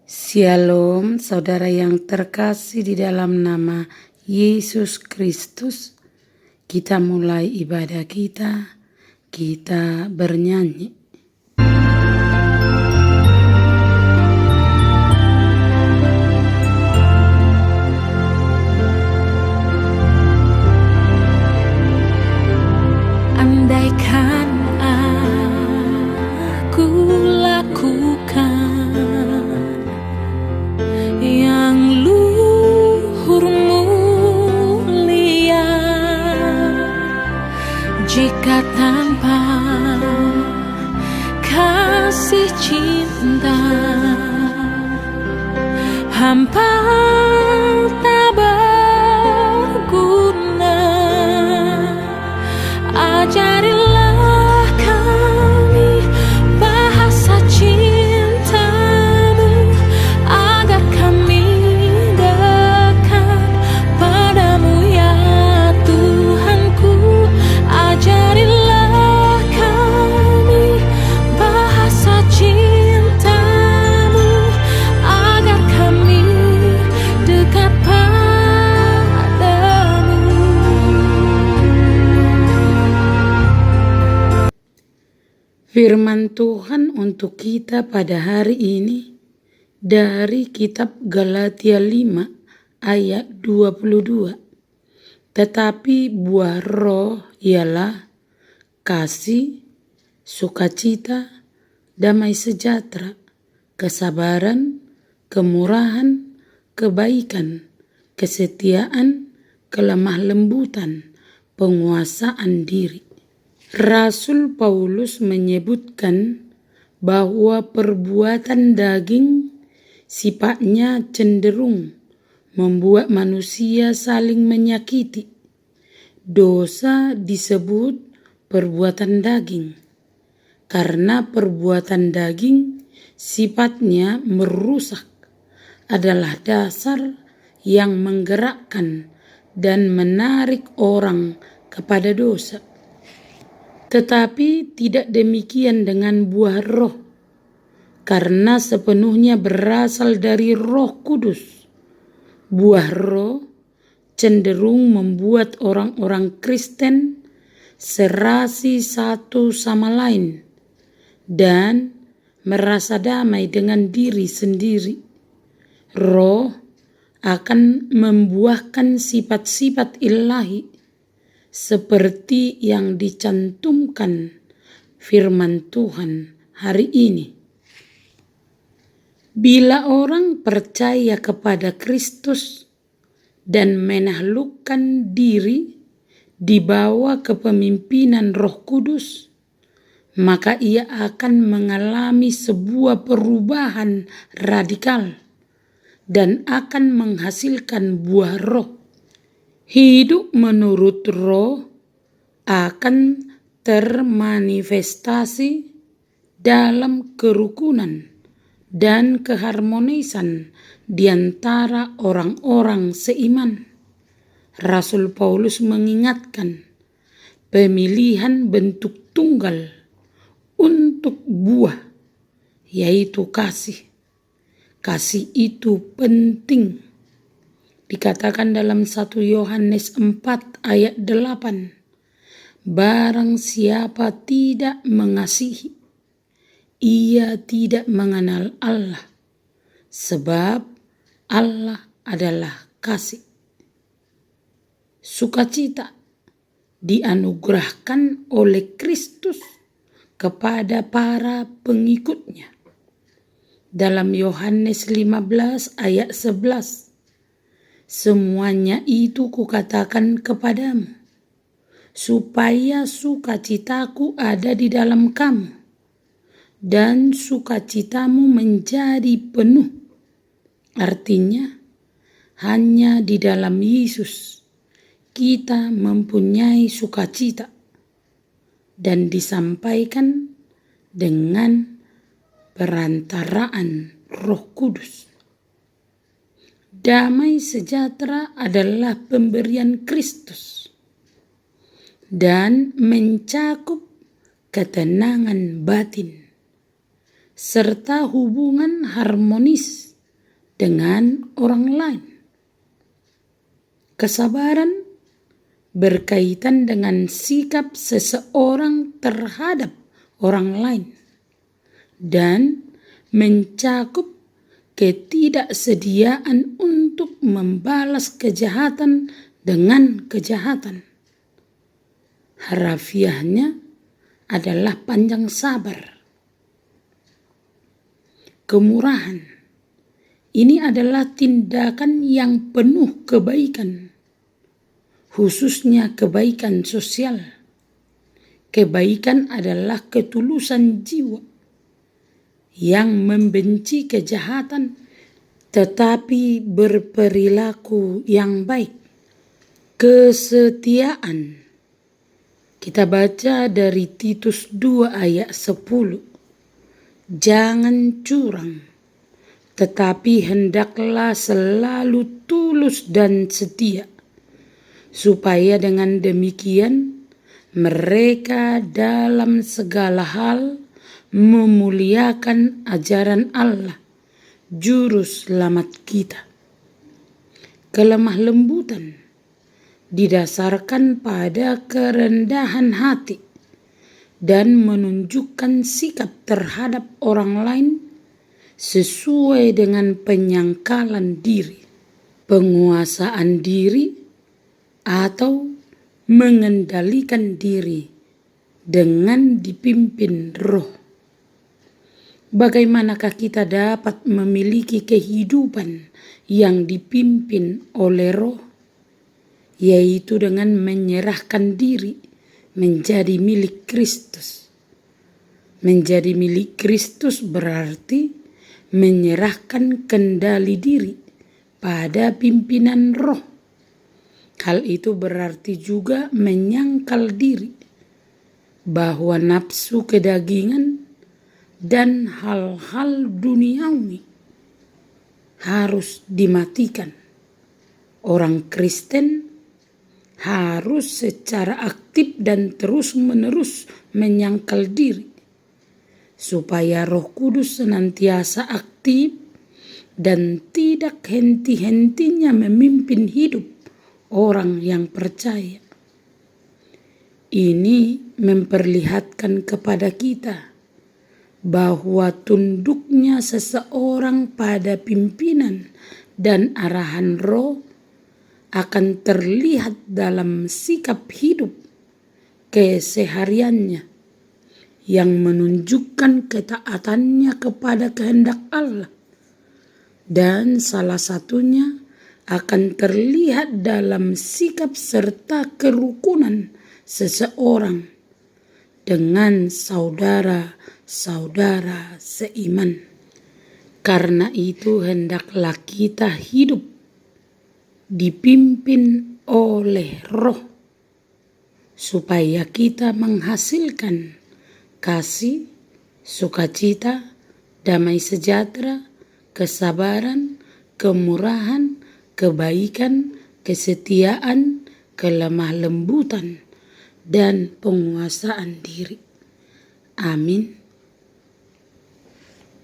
Shalom, saudara yang terkasih di dalam nama Yesus Kristus. Kita mulai ibadah kita bernyanyi. Andaikan aku lakukan yang luhur mulia, jika tanpa kasih cinta hampa tak berguna. Ajarilah kami bahasa cintamu, agar kami dekat padamu ya Tuhanku. Ajarilah kami bahasa cintamu, agar kami dekat padamu. Firman Tuhan untuk kita pada hari ini dari kitab Galatia 5 ayat 22. Tetapi buah roh ialah kasih, sukacita, damai sejahtera, kesabaran, kemurahan, kebaikan, kesetiaan, kelemah lembutan, penguasaan diri. Rasul Paulus menyebutkan bahwa perbuatan daging sifatnya cenderung membuat manusia saling menyakiti. Dosa disebut perbuatan daging karena perbuatan daging sifatnya merusak, adalah dasar yang menggerakkan dan menarik orang kepada dosa. Tetapi tidak demikian dengan buah roh, karena sepenuhnya berasal dari Roh Kudus. Buah roh cenderung membuat orang-orang Kristen serasi satu sama lain dan merasa damai dengan diri sendiri. Roh akan membuahkan sifat-sifat ilahi seperti yang dicantumkan firman Tuhan hari ini. Bila orang percaya kepada Kristus dan menaklukkan diri di bawah kepemimpinan Roh Kudus, maka ia akan mengalami sebuah perubahan radikal dan akan menghasilkan buah roh. Hidup menurut roh akan termanifestasi dalam kerukunan dan keharmonisan di antara orang-orang seiman. Rasul Paulus mengingatkan pemilihan bentuk tunggal untuk buah, yaitu kasih. Kasih itu penting. Dikatakan dalam 1 Yohanes 4 ayat 8, barang siapa tidak mengasihi, ia tidak mengenal Allah, sebab Allah adalah kasih. Sukacita dianugerahkan oleh Kristus kepada para pengikutnya. Dalam Yohanes 15 ayat 11, semuanya itu kukatakan kepadamu, supaya sukacitaku ada di dalam kamu, dan sukacitamu menjadi penuh. Artinya, hanya di dalam Yesus kita mempunyai sukacita, dan disampaikan dengan perantaraan Roh Kudus. Damai sejahtera adalah pemberian Kristus dan mencakup ketenangan batin serta hubungan harmonis dengan orang lain. Kesabaran berkaitan dengan sikap seseorang terhadap orang lain dan mencakup ketidaksediaan untuk membalas kejahatan dengan kejahatan. Harafiahnya adalah panjang sabar. Kemurahan ini adalah tindakan yang penuh kebaikan, khususnya kebaikan sosial. Kebaikan adalah ketulusan jiwa yang membenci kejahatan tetapi berperilaku yang baik. Kesetiaan. Kita baca dari Titus 2 ayat 10. Jangan curang, tetapi hendaklah selalu tulus dan setia, supaya dengan demikian mereka dalam segala hal memuliakan ajaran Allah, Juru Selamat kita. Kelemah lembutan didasarkan pada kerendahan hati dan menunjukkan sikap terhadap orang lain sesuai dengan penyangkalan diri, penguasaan diri, atau mengendalikan diri dengan dipimpin Roh. Bagaimanakah kita dapat memiliki kehidupan yang dipimpin oleh Roh? Yaitu dengan menyerahkan diri menjadi milik Kristus. Menjadi milik Kristus berarti menyerahkan kendali diri pada pimpinan Roh. Hal itu berarti juga menyangkal diri bahwa nafsu kedagingan dan hal-hal duniawi harus dimatikan. Orang Kristen harus secara aktif dan terus-menerus menyangkal diri, supaya Roh Kudus senantiasa aktif dan tidak henti-hentinya memimpin hidup orang yang percaya. Ini memperlihatkan kepada kita bahwa tunduknya seseorang pada pimpinan dan arahan Roh akan terlihat dalam sikap hidup kesehariannya yang menunjukkan ketaatannya kepada kehendak Allah, dan salah satunya akan terlihat dalam sikap serta kerukunan seseorang dengan saudara-saudara seiman. Karena itu hendaklah kita hidup dipimpin oleh Roh, supaya kita menghasilkan kasih, sukacita, damai sejahtera, kesabaran, kemurahan, kebaikan, kesetiaan, kelemah lembutan, dan penguasaan diri. Amin.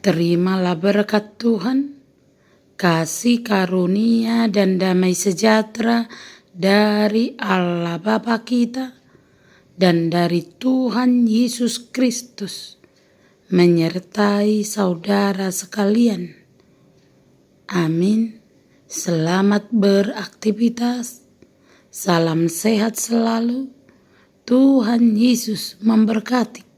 Terimalah berkat Tuhan, kasih karunia dan damai sejahtera dari Allah Bapa kita dan dari Tuhan Yesus Kristus menyertai saudara sekalian. Amin. Selamat beraktivitas. Salam sehat selalu. Tuhan Yesus memberkati.